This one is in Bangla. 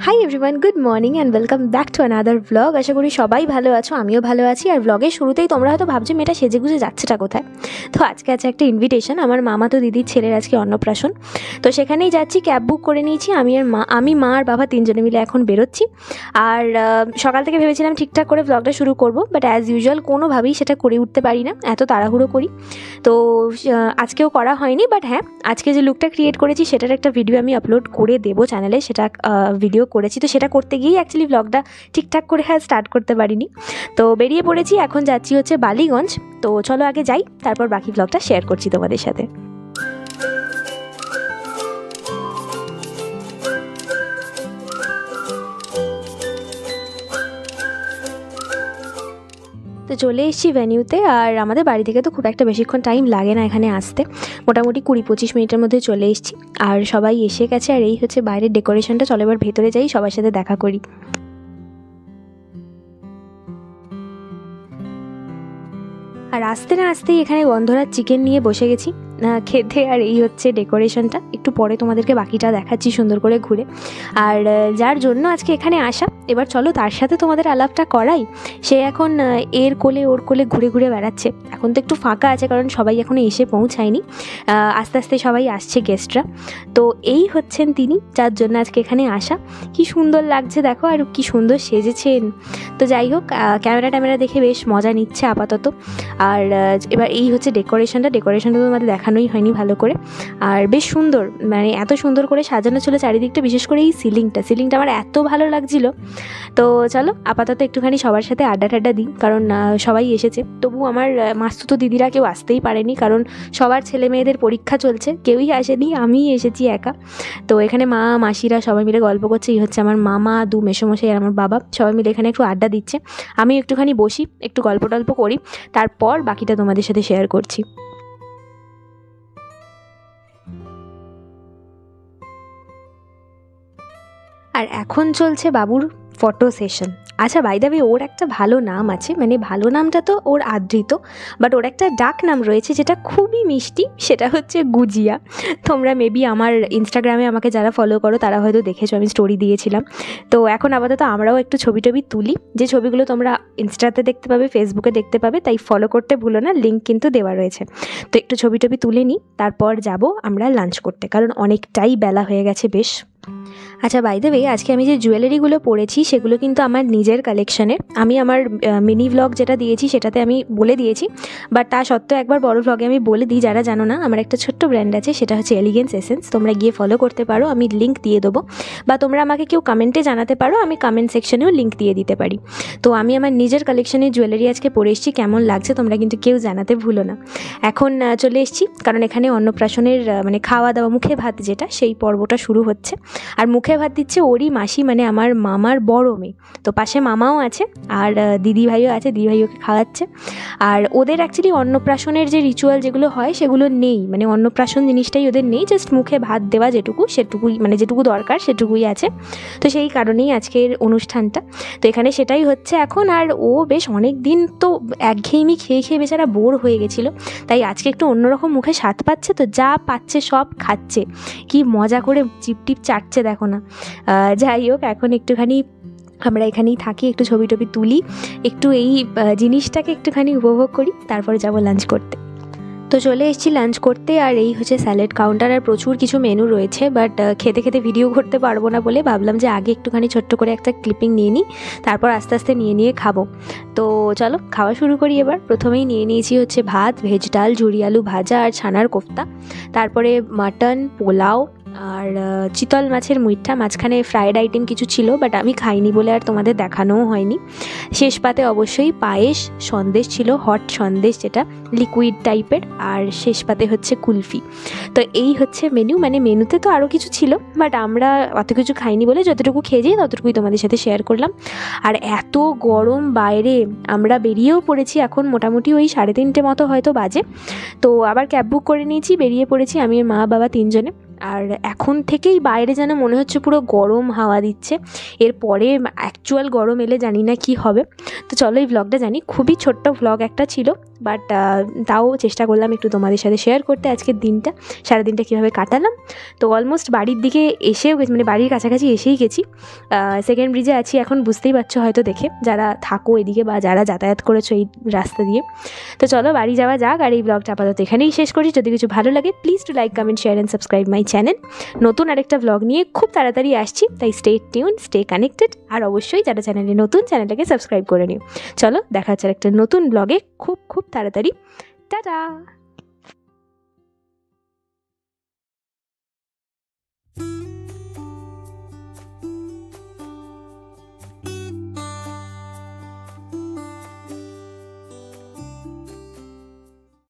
High everyone, good morning and welcome back to another blog. আশা করি সবাই ভালো আছো, আমিও ভালো আছি। আর ব্লগের শুরুতেই তোমরা হয়তো ভাবছো মেয়েটা সেজেগুজে যাচ্ছেটা কোথায়। তো আজকে আছে একটা ইনভিটেশন, আমার মামাতো দিদির ছেলের আজকে অন্নপ্রাশন। তো সেখানেই যাচ্ছি, ক্যাব বুক করে নিয়েছি। আমি মা আর বাবা তিনজনে মিলে এখন বেরোচ্ছি। আর সকাল থেকে ভেবেছিলাম ঠিকঠাক করে ব্লগটা শুরু করব, বাট অ্যাজ ইউজুয়াল কোনোভাবেই সেটা করে উঠতে পারি না, এত তাড়াহুড়ো করি। তো আজকেও করা হয়নি, বাট হ্যাঁ, আজকে যে লুকটা ক্রিয়েট করেছি সেটার একটা ভিডিও আমি আপলোড করে দেবো চ্যানেলে। সেটা ভিডিও করেছি, তো সেটা করতে গিয়েই অ্যাকচুয়ালি ব্লগটা ঠিকঠাক করে স্টার্ট করতে পারিনি। তো বেরিয়ে পড়েছি, এখন যাচ্ছি হচ্ছে বালিগঞ্জ। তো চলো আগে যাই, তারপর বাকি ব্লগটা শেয়ার করছি তোমাদের সাথে। তো চলে এসেছি ভেন্যুতে। আর আমাদের বাড়ি থেকে তো খুব একটা বেশিক্ষণ টাইম লাগে না এখানে আসতে, মোটামুটি 20-25 মিনিটের মধ্যে চলে এসেছি। আর সবাই এসে গেছে, আর এই হচ্ছে বাইরের ডেকোরেশনটা। চলো এবার ভেতরে যাই, সবার সাথে দেখা করি। আর আসতে না আসতেই এখানে গন্ধরাজ চিকেন নিয়ে বসে গেছি খেতে। আর এই হচ্ছে ডেকোরেশনটা, একটু পরে তোমাদেরকে বাকিটা দেখাচ্ছি সুন্দর করে ঘুরে। আর যার জন্য আজকে এখানে আসা, এবার চলো তার সাথে তোমাদের আলাপটা করাই। সে এখন এর কোলে ওর কোলে ঘুরে ঘুরে বেড়াচ্ছে। এখন তো একটু ফাঁকা আছে, কারণ সবাই এখনও এসে পৌঁছায়নি, আস্তে আস্তে সবাই আসছে গেস্টরা। তো এই হচ্ছেন তিনি, যার জন্য আজকে এখানে আসা। কি সুন্দর লাগছে দেখো, আর কি সুন্দর সেজেছেন। তো যাই হোক, ক্যামেরা দেখে বেশ মজা নিচ্ছে আপাতত। আর এবার এই হচ্ছে ডেকোরেশনটা তো তোমাদের দেখানোই হয়নি ভালো করে। আর বেশ সুন্দর, মানে এত সুন্দর করে সাজানো ছিল চারিদিকটা, বিশেষ করে এই সিলিংটা আমার এত ভালো লাগছিল। তো চলো আপাতত একটুখানি সবার সাথে আড্ডা দিই, কারণ সবাই এসেছে। তবু আমার মাস্তুতো দিদিরা কেউ আসতেই পারেনি, কারণ সবার ছেলে মেয়েদের পরীক্ষা চলছে, কেউই আসেনি, আমিই এসেছি একা। তো এখানে মা মাসিরা সবাই মিলে গল্প করছে। এই হচ্ছে আমার মামা, দু মেসোমশাই আর আমার বাবা, সবাই মিলে এখানে একটু আড্ডা দিচ্ছে। আমি একটুখানি বসি, একটু গল্প করি, তারপর বাকিটা তোমাদের সাথে শেয়ার করছি। আর এখন চলছে বাবুর ফটো সেশন। আচ্ছা, বাই দ্য ওয়ে, ওর একটা ভালো নাম আছে, মানে ভালো নামটা তো ওর আদৃত, বাট ওর একটা ডাক নাম রয়েছে যেটা খুবই মিষ্টি, সেটা হচ্ছে গুজিয়া। তোমরা মেবি আমার ইনস্টাগ্রামে আমাকে যারা ফলো করো তারা হয়তো দেখেছো, আমি স্টোরি দিয়েছিলাম। তো এখন আপাতত আমরাও একটু ছবি তুলি, যে ছবিগুলো তোমরা ইনস্টাতে দেখতে পাবে, ফেসবুকে দেখতে পাবে, তাই ফলো করতে ভুলো না, লিঙ্ক কিন্তু দেওয়া রয়েছে। তো একটু ছবি তুলে নিই, তারপর যাব আমরা লাঞ্চ করতে, কারণ অনেকটাই বেলা হয়ে গেছে বেশ। আচ্ছা, বাই দ্য ওয়ে, আজকে আমি যে জুয়েলারিগুলো পরেছি সেগুলো কিন্তু আমার নিজের কালেকশানের। আমি আমার মিনি ভ্লগ যেটা দিয়েছি সেটাতে আমি বলে দিয়েছি, বাট তা সত্ত্বেও একবার বড় ভ্লগে আমি বলে দিই, যারা জানো না, আমার একটা ছোট্ট ব্র্যান্ড আছে, সেটা হচ্ছে এলিগেন্স এসেন্স। তোমরা গিয়ে ফলো করতে পারো, আমি লিঙ্ক দিয়ে দেবো, বা তোমরা আমাকে কেউ কমেন্টে জানাতে পারো, আমি কমেন্ট সেকশনেও লিঙ্ক দিয়ে দিতে পারি। তো আমি আমার নিজের কালেকশানের জুয়েলারি আজকে পরে এসেছি, কেমন লাগছে তোমরা কিন্তু কেউ জানাতে ভুলো না। এখন চলে এসেছি, কারণ এখানে অন্নপ্রাশনের মানে খাওয়া দাওয়া, মুখে ভাত যেটা, সেই পর্বটা শুরু হচ্ছে। আর মুখে ভাত দিচ্ছে ওরই মাসি, মানে আমার মামার বড় মেয়ে। তো পাশে মামাও আছে, আর দিদিভাইও আছে, দিদিভাইওকে খাওয়াচ্ছে। আর ওদের অ্যাকচুয়ালি অন্নপ্রাশনের যে রিচুয়াল যেগুলো হয় সেগুলো নেই, মানে অন্নপ্রাশন জিনিসটাই ওদের নেই, জাস্ট মুখে ভাত দেওয়া সেটুকুই, মানে যেটুকু দরকার সেটুকুই আছে। তো সেই কারণেই আজকের অনুষ্ঠানটা, তো এখানে সেটাই হচ্ছে এখন। আর ও বেশ অনেক দিন তো একঘেয়েমি খেয়ে বেচারা বোর হয়ে গেছিলো, তাই আজকে একটু অন্যরকম মুখে স্বাদ পাচ্ছে, তো যা পাচ্ছে সব খাচ্ছে, কি মজা করে চিপটিপ চাটছে দেখো না। যাই হোক, এখন একটুখানি আমরা এখানেই থাকি, একটু ছবি তুলি, একটু এই জিনিসটাকে একটুখানি উপভোগ করি, তারপরে যাব লাঞ্চ করতে। তো চলে এসেছি লাঞ্চ করতে। আর এই হচ্ছে স্যালাড কাউন্টার, আর প্রচুর কিছু মেনু রয়েছে, বাট খেতে ভিডিও করতে পারবো না বলে ভাবলাম যে আগে একটুখানি ছোট্ট করে একটা ক্লিপিং নিয়ে নিই, তারপর আস্তে আস্তে নিয়ে খাবো। তো চলো খাওয়া শুরু করি। এবার প্রথমেই নিয়েছি হচ্ছে ভাত, ভেজ ডাল, ঝুরি আলু ভাজা আর ছানার কোফতা, তারপরে মাটন, পোলাও, আর চিতল মাছের মুইঠা, মাঝখানে ফ্রায়েড আইটেম কিছু ছিল, বাট আমি খাইনি বলে আর তোমাদের দেখানোও হয়নি। শেষ পাতে অবশ্যই পায়েস, সন্দেশ ছিল, হট সন্দেশ যেটা লিকুইড টাইপের, আর শেষ পাতে হচ্ছে কুলফি। তো এই হচ্ছে মেনু, মানে মেনুতে তো আরও কিছু ছিল, বাট আমরা অত কিছু খাইনি বলে যতটুকু খেয়ে যাই ততটুকুই তোমাদের সাথে শেয়ার করলাম। আর এত গরম বাইরে, আমরা বেরিয়েও পড়েছি, এখন মোটামুটি ওই 3:30 মতো হয়তো বাজে। তো আবার ক্যাব বুক করে নিয়েছি, বেরিয়ে পড়েছি আমি, মা, বাবা তিনজনে। আর এখন থেকেই বাইরে যেন মনে হচ্ছে পুরো গরম হাওয়া দিচ্ছে, এরপরে অ্যাকচুয়াল গরম এলে জানি না কি হবে। তো চলো এই ভ্লগটা, জানি খুবই ছোট্ট ভ্লগ একটা ছিল, বাট তাও চেষ্টা করলাম একটু তোমাদের সাথে শেয়ার করতে আজকের দিনটা, সারাদিনটা কীভাবে কাটালাম। তো অলমোস্ট বাড়ির দিকে এসেও গেছি, মানে বাড়ির কাছাকাছি এসেই গেছি। সেকেন্ড ব্রিজে আছি এখন, বুঝতেই পারছো হয়তো দেখে, যারা থাকো এদিকে বা যারা যাতায়াত করেছো এই রাস্তা দিয়ে। তো চলো বাড়ি যাওয়া যাক, আর এই ব্লগটা আপাতত এখানেই শেষ করি। যদি কিছু ভালো লাগে please to like, comment, share and subscribe my channel. নতুন আরেকটা ব্লগ নিয়ে খুব তাড়াতাড়ি আসছি, তাই স্টে টিউন, স্টে কানেক্টেড। আর অবশ্যই যারা চ্যানেলে নতুন, চ্যানেলটাকে সাবস্ক্রাইব করে নিও। চলো দেখা হচ্ছে একটা নতুন ব্লগে খুব খুব তাড়াতাড়ি। টাটা।